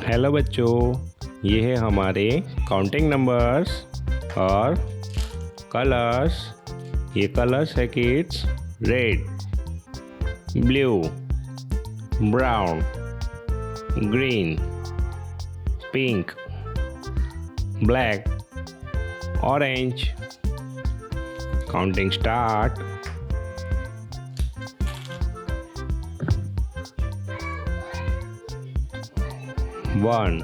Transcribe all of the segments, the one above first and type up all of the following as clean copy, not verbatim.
Hello बच्चों, ये है हमारे काउंटिंग नंबर्स और कलर्स। ये कलर्स है kids red, blue, brown, green, pink, black, orange. Counting start. 1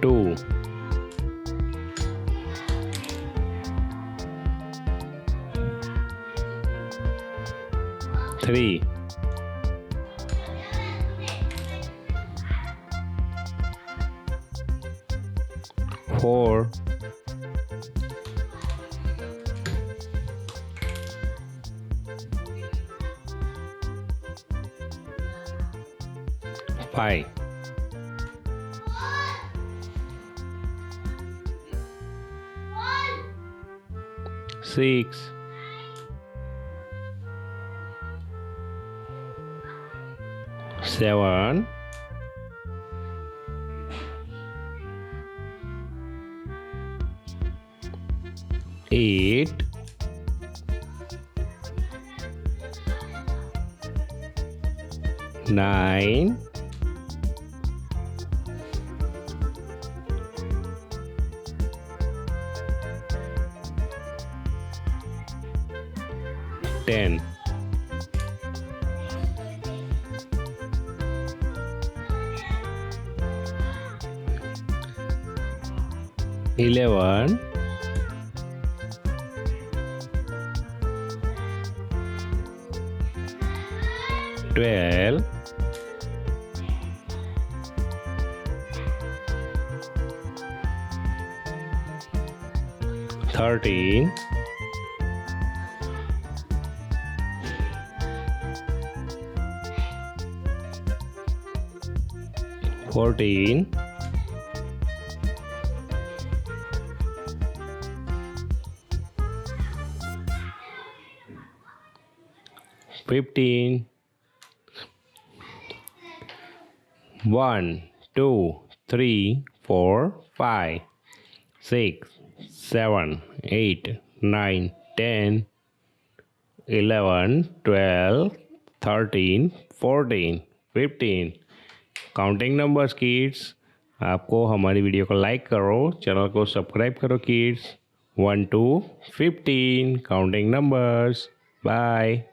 2 3 4 5 6 7 8 9 10 11 12 13 14 15 1 2 3 4 5 6 7 8 9 10 11 12 13 14 15। Counting numbers kids. आपको हमारी वीडियो को लाइक करो, चैनल को सब्सक्राइब करो kids. 1 to 15 counting numbers. Bye.